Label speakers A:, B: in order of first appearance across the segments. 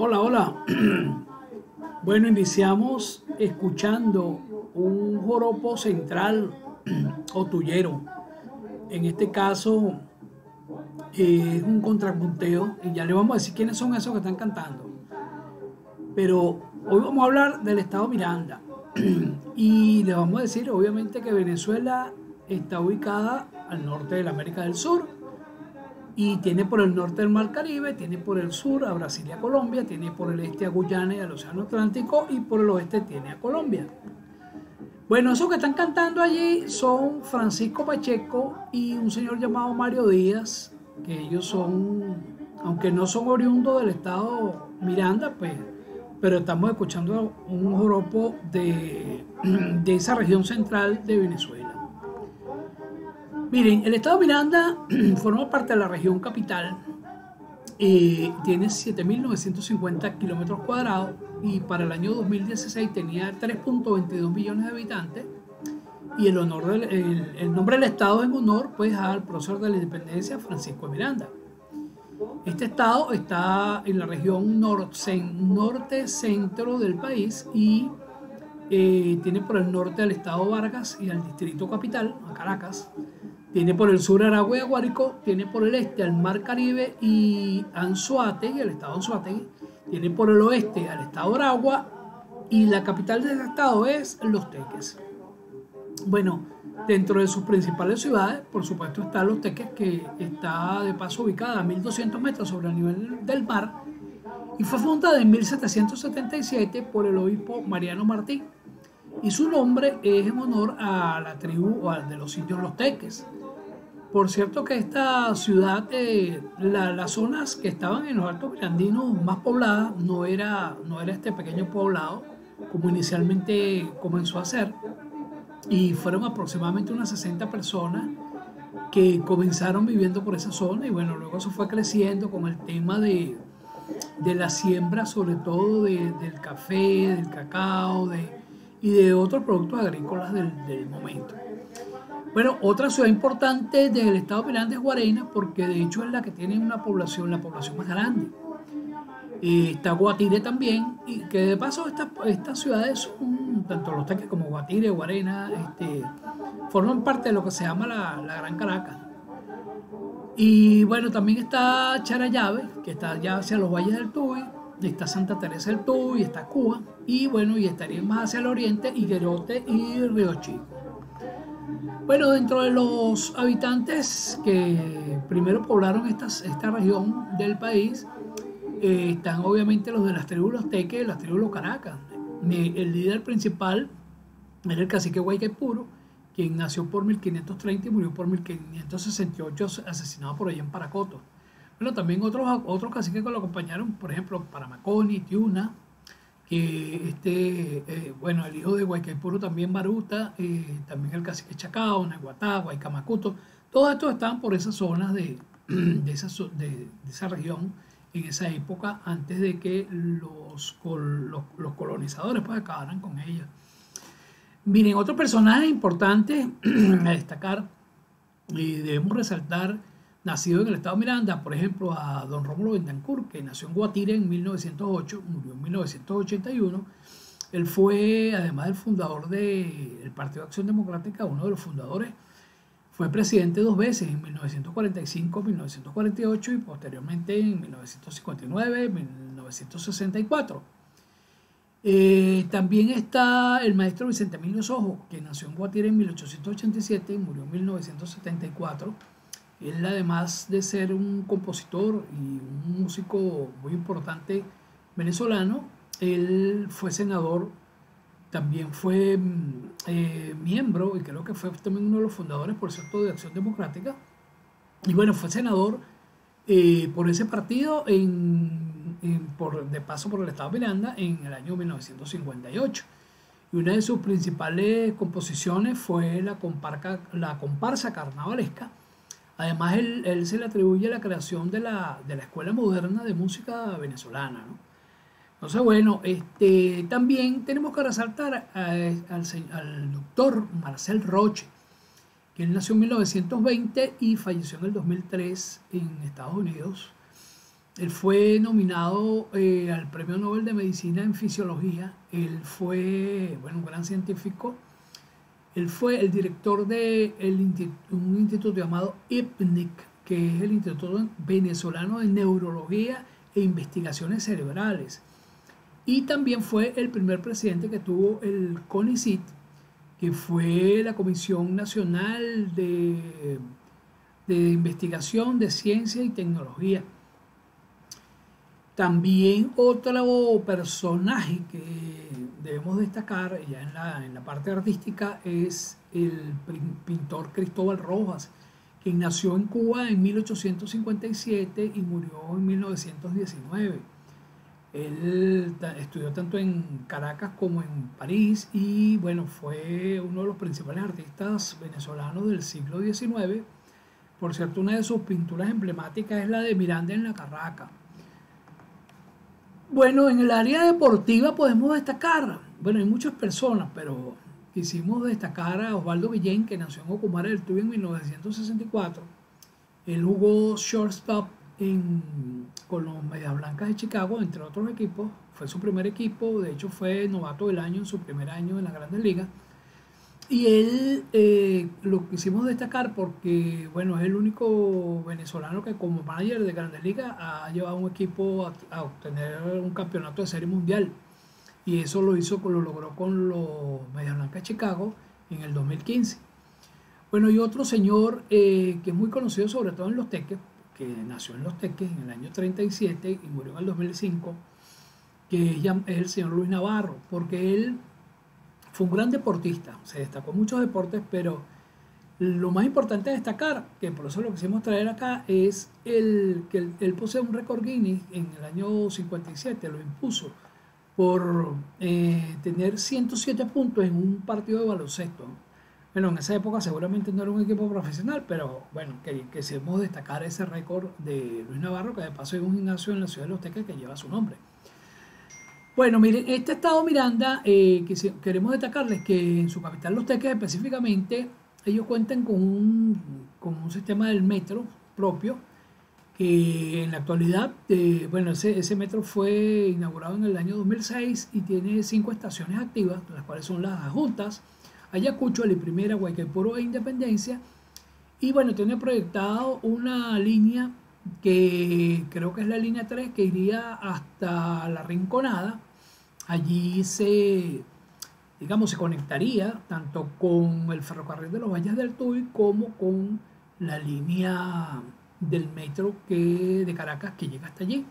A: Hola, hola. Bueno, iniciamos escuchando un joropo central o tuyero. En este caso es un contrapunteo y ya le vamos a decir quiénes son esos que están cantando. Pero hoy vamos a hablar del estado Miranda y le vamos a decir obviamente que Venezuela está ubicada al norte de la América del Sur y tiene por el norte el Mar Caribe, tiene por el sur a Brasil y a Colombia, tiene por el este a Guyana y al Océano Atlántico y por el oeste tiene a Colombia. Bueno, esos que están cantando allí son Francisco Pacheco y un señor llamado Mario Díaz, que ellos son, aunque no son oriundos del estado Miranda, pues, pero estamos escuchando un joropo de esa región central de Venezuela. Miren, el estado Miranda forma parte de la región capital, tiene 7.950 kilómetros cuadrados y para el año 2016 tenía 3.22 millones de habitantes y el nombre del estado en honor pues al prócer de la independencia Francisco de Miranda. Este estado está en la región norte-centro del país y tiene por el norte al estado Vargas y al distrito capital, a Caracas. Tiene por el sur Aragua y Aguárico, tiene por el este al Mar Caribe y Anzoátegui, el estado Anzoátegui, tiene por el oeste al estado Aragua y la capital del estado es Los Teques. Bueno, dentro de sus principales ciudades, por supuesto, está Los Teques, que está de paso ubicada a 1.200 metros sobre el nivel del mar y fue fundada en 1777 por el obispo Mariano Martí. Y su nombre es en honor a la tribu de los indios Los Teques. Por cierto que esta ciudad, las zonas que estaban en los Altos Mirandinos más pobladas, no era este pequeño poblado como inicialmente comenzó a ser, y fueron aproximadamente unas 60 personas que comenzaron viviendo por esa zona y bueno, luego eso fue creciendo con el tema de la siembra, sobre todo del café, del cacao, y de otros productos agrícolas del momento. Bueno, otra ciudad importante del estado de Miranda es Guarena, porque de hecho es la que tiene la población más grande. Está Guatire también, y que de paso estas ciudades son, tanto Los Teques como Guatire, Guarena, forman parte de lo que se llama la Gran Caracas. Y bueno, también está Charallave, que está ya hacia los valles del Tuy, está Santa Teresa del Tuy, está Cuba, y bueno, y estaría más hacia el oriente, Higuerote y Río Chico. Bueno, dentro de los habitantes que primero poblaron esta región del país, están obviamente los de las tribus Los Teques, las tribus Los Caracas. El líder principal era el cacique Guaycaipuro, quien nació por 1530 y murió por 1568, asesinado por allá en Paracoto. Bueno, también otros caciques que lo acompañaron, por ejemplo, Paramaconi, Tiuna, bueno, el hijo de Guaycaipuro también Baruta, también el cacique Chacao, Naguatá, Guaycamacuto, todos estos estaban por esas zonas de esa región en esa época, antes de que los colonizadores pues acabaran con ella. Miren, otro personaje importante a destacar, y debemos resaltar, nacido en el estado de Miranda, por ejemplo, a don Rómulo Betancourt, que nació en Guatire en 1908, murió en 1981. Él fue, además del fundador del Partido de Acción Democrática, uno de los fundadores. Fue presidente dos veces, en 1945, 1948 y posteriormente en 1959, 1964. También está el maestro Vicente Emilio Sojo, que nació en Guatire en 1887 y murió en 1974. Él, además de ser un compositor y un músico muy importante venezolano, él fue senador, también fue miembro, y creo que fue también uno de los fundadores, por cierto, de Acción Democrática. Y bueno, fue senador por ese partido de paso por el estado de Miranda en el año 1958. Y una de sus principales composiciones fue la comparsa carnavalesca. Además, él se le atribuye la creación de la Escuela Moderna de Música Venezolana, ¿no? Entonces, bueno, también tenemos que resaltar al doctor Marcel Roche, que él nació en 1920 y falleció en el 2003 en Estados Unidos. Él fue nominado al Premio Nobel de Medicina en Fisiología. Él fue, bueno, un gran científico. Él fue el director de un instituto llamado IPNIC, que es el Instituto Venezolano de Neurología e Investigaciones Cerebrales. Y también fue el primer presidente que tuvo el CONICIT, que fue la Comisión Nacional de Investigación de Ciencia y Tecnología. También otro personaje que debemos destacar ya en la parte artística es el pintor Cristóbal Rojas, quien nació en Cuba en 1857 y murió en 1919. Él estudió tanto en Caracas como en París y bueno, fue uno de los principales artistas venezolanos del siglo XIX. Por cierto, una de sus pinturas emblemáticas es la de Miranda en la Carraca. Bueno, en el área deportiva podemos destacar, bueno, hay muchas personas, pero quisimos destacar a Osvaldo Guillén, que nació en Ocumare del Tuy en 1964. Él jugó shortstop con los Medias Blancas de Chicago, entre otros equipos. Fue su primer equipo, de hecho fue novato del año en su primer año en las Grandes Ligas. Y él lo quisimos destacar porque, bueno, es el único venezolano que como manager de Grandes Ligas ha llevado a un equipo a obtener un campeonato de Serie Mundial. Y eso lo logró con los Medias Blancas de Chicago en el 2015. Bueno, y otro señor que es muy conocido sobre todo en Los Teques, que nació en Los Teques en el año 37 y murió en el 2005, que es el señor Luis Navarro, porque él fue un gran deportista, se destacó en muchos deportes, pero lo más importante a destacar, que por eso lo quisimos traer acá, es que él posee un récord Guinness en el año 57, lo impuso por tener 107 puntos en un partido de baloncesto. Bueno, en esa época seguramente no era un equipo profesional, pero bueno, quisimos destacar ese récord de Luis Navarro, que de paso hay un gimnasio en la ciudad de Los Teques que lleva su nombre. Bueno, miren, este estado Miranda, queremos destacarles que en su capital Los Teques específicamente, ellos cuentan con un sistema del metro propio, que en la actualidad, bueno, ese metro fue inaugurado en el año 2006 y tiene 5 estaciones activas, las cuales son las adjuntas, Ayacucho, La Primera, Guaycaipuro e Independencia. Y bueno, tiene proyectado una línea que creo que es la línea 3 que iría hasta La Rinconada. Allí digamos, se conectaría tanto con el ferrocarril de los Valles del Tuy como con la línea del metro de Caracas que llega hasta allí.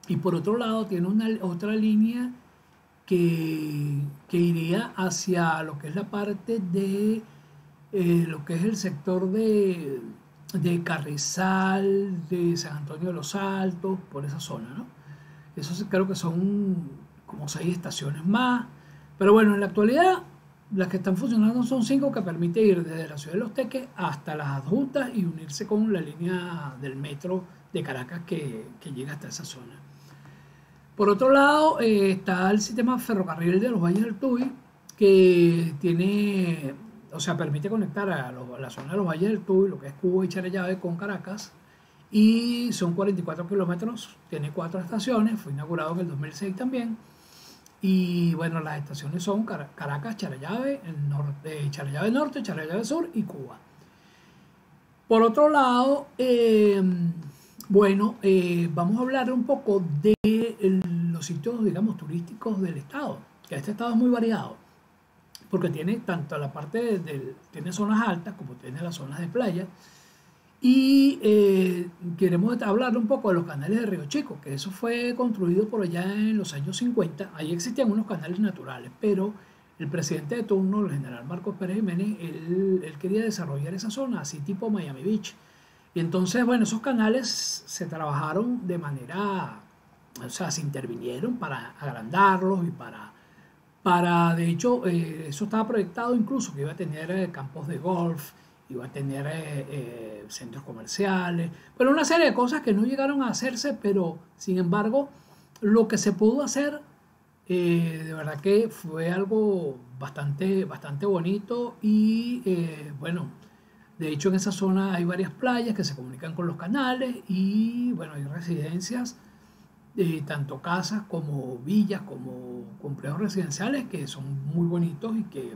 A: Y por otro lado tiene otra línea que iría hacia lo que es la parte de lo que es el sector de Carrizal, de San Antonio de los Altos, por esa zona, ¿no? Eso creo que son como 6 estaciones más. Pero bueno, en la actualidad las que están funcionando son 5 que permite ir desde la ciudad de Los Teques hasta las adjuntas y unirse con la línea del metro de Caracas que llega hasta esa zona. Por otro lado, está el sistema ferrocarril de los Valles del Tuy, que tiene, o sea, permite conectar a la zona de los Valles del Tuy, lo que es Cuba y Charallave, con Caracas, y son 44 kilómetros, tiene 4 estaciones, fue inaugurado en el 2006 también, y bueno, las estaciones son Caracas, Charallave, Charallave Norte, Charallave Sur y Cuba. Por otro lado, bueno, vamos a hablar un poco de los sitios, digamos, turísticos del estado, que este estado es muy variado, porque tiene tanto la parte tiene zonas altas como tiene las zonas de playa, y queremos hablar un poco de los canales de Río Chico, que eso fue construido por allá en los años 50, ahí existían unos canales naturales, pero el presidente de turno, el general Marcos Pérez Jiménez, él quería desarrollar esa zona, así tipo Miami Beach. Y entonces, bueno, esos canales se trabajaron de manera, o sea, se intervinieron para agrandarlos y de hecho, eso estaba proyectado incluso que iba a tener campos de golf, iba a tener centros comerciales, pero una serie de cosas que no llegaron a hacerse, pero sin embargo, lo que se pudo hacer, de verdad que fue algo bastante bonito y bueno, De hecho, en esa zona hay varias playas que se comunican con los canales y bueno, hay residencias, tanto casas como villas, como complejos residenciales que son muy bonitos y que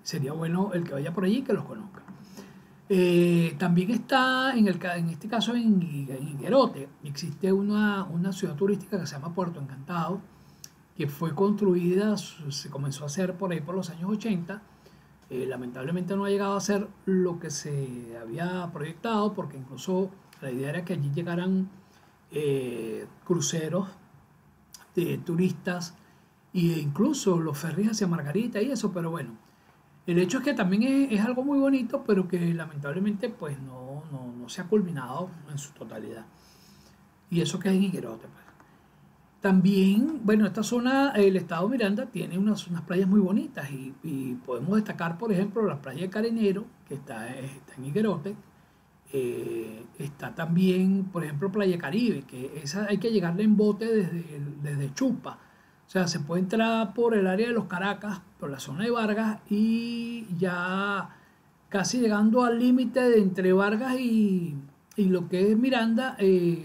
A: sería bueno el que vaya por allí que los conozca. También está, en este caso, en Higuerote, existe una ciudad turística que se llama Puerto Encantado, que fue construida, se comenzó a hacer por ahí por los años 80. Lamentablemente no ha llegado a ser lo que se había proyectado, porque incluso la idea era que allí llegaran cruceros de turistas e incluso los ferries hacia Margarita y eso, pero bueno, el hecho es que también es algo muy bonito, pero que lamentablemente pues no se ha culminado en su totalidad. Y eso que es en Higuerote, pues. También, bueno, esta zona, el estado Miranda, tiene unas playas muy bonitas y podemos destacar, por ejemplo, la playa de Carenero, que está en Higuerote. Está también, por ejemplo, Playa Caribe, que esa hay que llegarle en bote desde Chupa. O sea, se puede entrar por el área de los Caracas, por la zona de Vargas, y ya casi llegando al límite de entre Vargas y lo que es Miranda,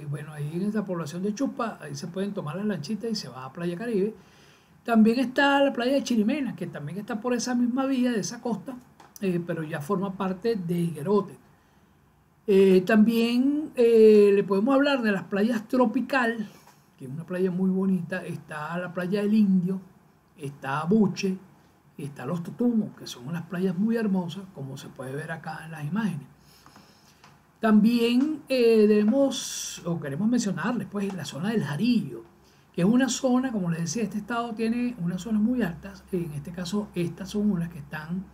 A: bueno, ahí en esta población de Chupa, ahí se pueden tomar las lanchitas y se va a Playa Caribe. También está la playa de Chirimena, que también está por esa misma vía, de esa costa, pero ya forma parte de Higuerote. También le podemos hablar de las playas Tropical, que es una playa muy bonita. Está la playa del Indio, está Buche, está Los Totumos, que son unas playas muy hermosas, como se puede ver acá en las imágenes. También queremos mencionarles pues, la zona del Jarillo, que es una zona, como les decía, este estado tiene unas zonas muy altas. En este caso, estas son unas que están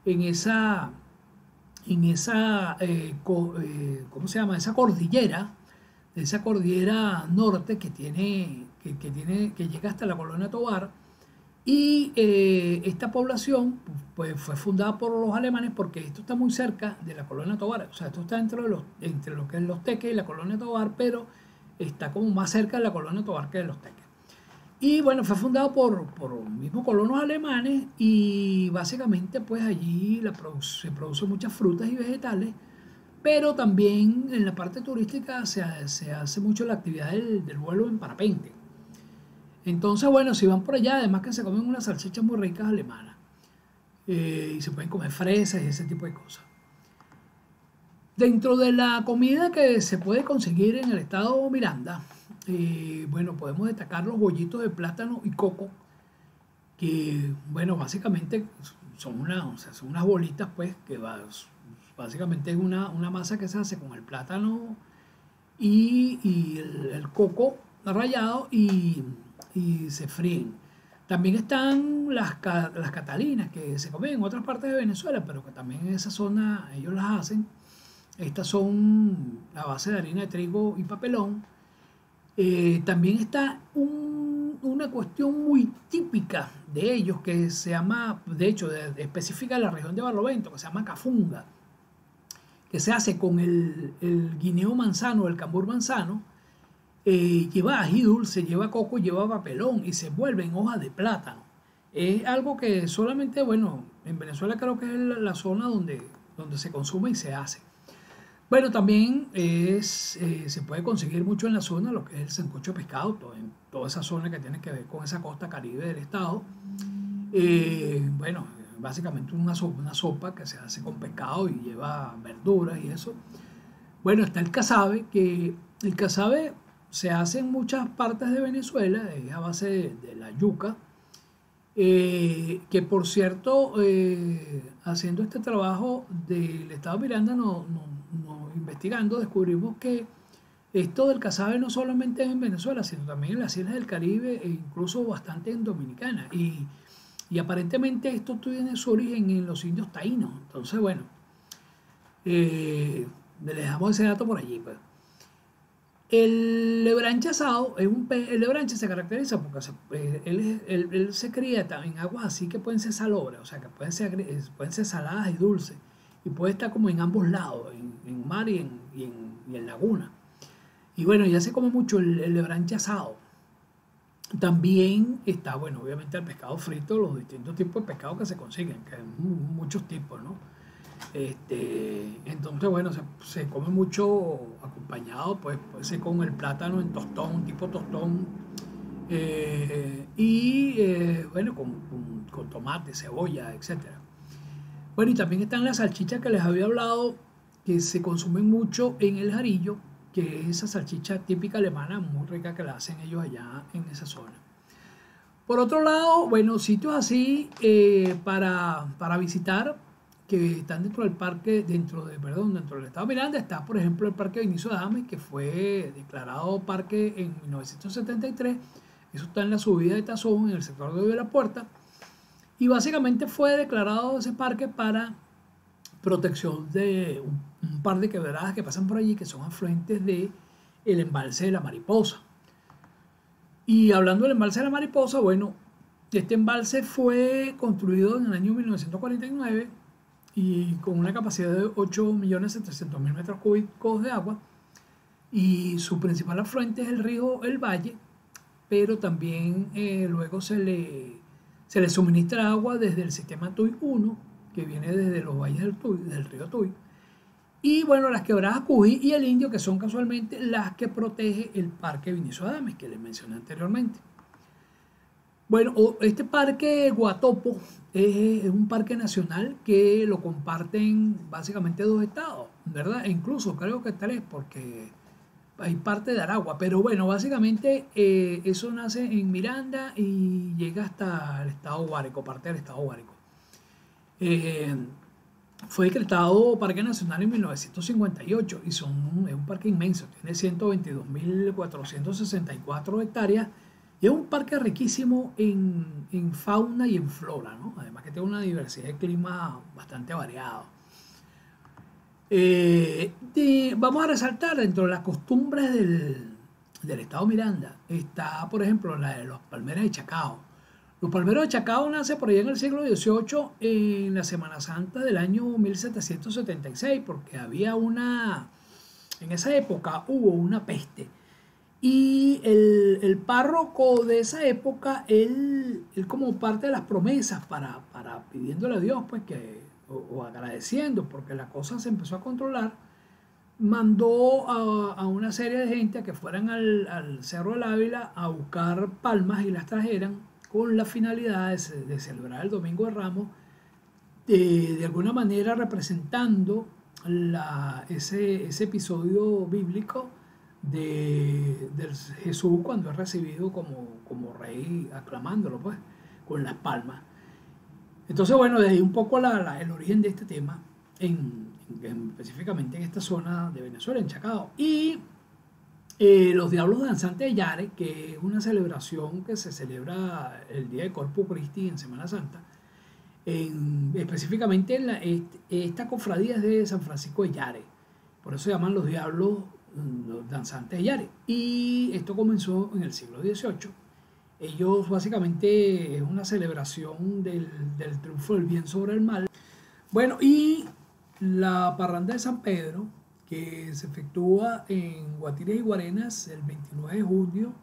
A: en ¿cómo se llama? Esa cordillera norte que llega hasta la Colonia Tovar. Y esta población pues, fue fundada por los alemanes porque esto está muy cerca de la Colonia Tovar. O sea, esto está entre lo que es Los Teques y la Colonia Tovar, pero está como más cerca de la Colonia Tovar que de Los Teques. Y bueno, fue fundado por los mismos colonos alemanes y básicamente pues allí se producen muchas frutas y vegetales, pero también en la parte turística se hace mucho la actividad del vuelo en parapente. Entonces, bueno, si van por allá, además que se comen unas salchichas muy ricas alemanas y se pueden comer fresas y ese tipo de cosas. Dentro de la comida que se puede conseguir en el estado Miranda, bueno, podemos destacar los bollitos de plátano y coco, que, bueno, básicamente o sea, son unas bolitas, pues, básicamente es una masa que se hace con el plátano y el coco rallado y se fríen. También están las catalinas, que se comen en otras partes de Venezuela, pero que también en esa zona ellos las hacen. Estas son a base de harina de trigo y papelón. También está una cuestión muy típica de ellos que se llama, de hecho, específica de la región de Barlovento, que se llama cafunga, que se hace con el guineo manzano, el cambur manzano. Lleva ají dulce, lleva coco, lleva papelón y se envuelve en hojas de plátano. Es algo que solamente, bueno, en Venezuela creo que es la zona donde se consume y se hace. Bueno, también se puede conseguir mucho en la zona lo que es el sancocho de pescado, en toda esa zona que tiene que ver con esa costa caribe del estado. Bueno, básicamente una sopa que se hace con pescado y lleva verduras y eso. Bueno, está el casabe, que el casabe se hace en muchas partes de Venezuela, es a base de la yuca, que por cierto, haciendo este trabajo del estado Miranda, investigando, descubrimos que esto del casabe no solamente es en Venezuela, sino también en las islas del Caribe e incluso bastante en Dominicana. Y aparentemente esto tiene su origen en los indios taínos. Entonces, bueno, le dejamos ese dato por allí, pues. El lebranche asado es el lebranche se caracteriza porque él se cría en aguas así que pueden ser salobras, o sea que pueden ser saladas y dulces, y puede estar como en ambos lados, en mar y en laguna. Y bueno, ya se come mucho el lebranche asado. También está, bueno, obviamente el pescado frito, los distintos tipos de pescado que se consiguen, que hay muchos tipos, ¿no? Entonces, bueno, se come mucho acompañado, pues puede ser con el plátano en tostón, tipo tostón, bueno, con tomate, cebolla, etcétera. Bueno, y también están las salchichas que les había hablado, que se consumen mucho en el Jarillo, que es esa salchicha típica alemana, muy rica que la hacen ellos allá en esa zona. Por otro lado, bueno, sitios así para visitar que están dentro del parque, dentro del estado de Miranda, está por ejemplo el Parque Vinicio Adames, que fue declarado parque en 1973. Eso está en la subida de Tazón, en el sector de la Puerta. Y básicamente fue declarado ese parque para protección de un par de quebradas que pasan por allí, que son afluentes de el embalse de la Mariposa. Y hablando del embalse de la Mariposa, bueno, este embalse fue construido en el año 1949 y con una capacidad de 8.700.000 metros cúbicos de agua. Y su principal afluente es el río El Valle, pero también luego se le suministra agua desde el sistema Tuy 1, que viene desde los valles del río Tuy. Y bueno, las quebradas Cují y el Indio, que son casualmente las que protege el Parque Vinicio Adames, que les mencioné anteriormente. Bueno, este parque Guatopo es un parque nacional que lo comparten básicamente dos estados, ¿verdad? E incluso creo que tres, porque hay parte de Aragua. Pero bueno, básicamente eso nace en Miranda y llega hasta el estado Guárico, parte del estado Guárico. Eh, Fue decretado Parque Nacional en 1958 y es un parque inmenso, tiene 122.464 hectáreas y es un parque riquísimo en fauna y en flora, ¿no? Además que tiene una diversidad de clima bastante variado. Vamos a resaltar dentro de las costumbres del estado Miranda, está por ejemplo la de los palmeras de Chacao. Los palmeros de Chacao nace por allá en el siglo XVIII, en la Semana Santa del año 1776, porque en esa época hubo una peste. Y el párroco de esa época, él como parte de las promesas para pidiéndole a Dios, pues o agradeciendo, porque la cosa se empezó a controlar, mandó a una serie de gente a que fueran al Cerro del Ávila a buscar palmas y las trajeran con la finalidad de celebrar el Domingo de Ramos, de alguna manera representando ese episodio bíblico de Jesús cuando es recibido como rey, aclamándolo pues, con las palmas. Entonces, bueno, de ahí un poco el origen de este tema, específicamente en esta zona de Venezuela, en Chacao. Y los Diablos Danzantes de Yare, que es una celebración que se celebra el día de Corpus Christi en Semana Santa. Específicamente esta cofradía es de San Francisco de Yare, por eso se llaman los Diablos los Danzantes de Yare. Y esto comenzó en el siglo XVIII. Ellos básicamente es una celebración del triunfo del bien sobre el mal. Bueno, y la parranda de San Pedro, que se efectúa en Guatires y Guarenas el 29 de junio,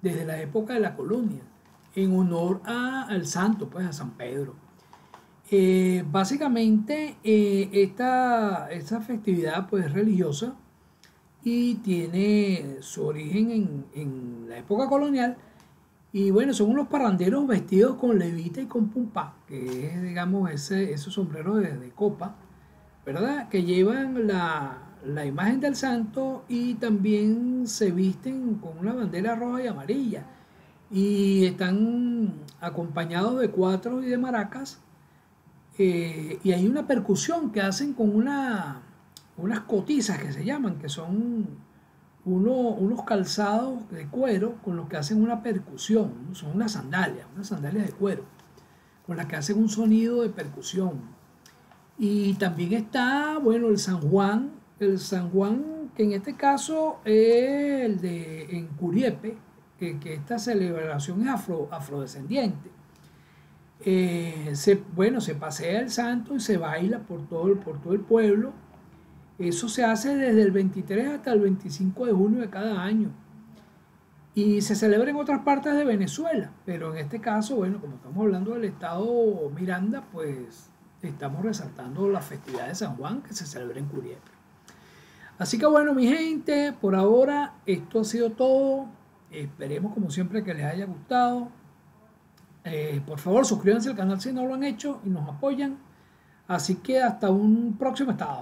A: desde la época de la colonia, en honor al santo, pues a San Pedro. Básicamente esta festividad pues es religiosa y tiene su origen en la época colonial. Y bueno, son unos parranderos vestidos con levita y con pumpá, que es, digamos, esos sombreros de copa, ¿verdad? Que llevan la imagen del santo y también se visten con una bandera roja y amarilla. Y están acompañados de cuatros y de maracas. Y hay una percusión que hacen con unas cotizas que se llaman, que son unos calzados de cuero con los que hacen una percusión, ¿no? Son unas sandalias de cuero, con las que hacen un sonido de percusión. Y también está, bueno, el San Juan, que en este caso es en Curiepe, que esta celebración es afrodescendiente. Se pasea el santo y se baila por todo el pueblo. Eso se hace desde el 23 hasta el 25 de junio de cada año. Y se celebra en otras partes de Venezuela, pero en este caso, bueno, como estamos hablando del estado Miranda, pues estamos resaltando la festividad de San Juan que se celebra en Curiepe. Así que bueno, mi gente, por ahora esto ha sido todo. Esperemos como siempre que les haya gustado. Por favor, suscríbanse al canal si no lo han hecho y nos apoyan. Así que hasta un próximo estado.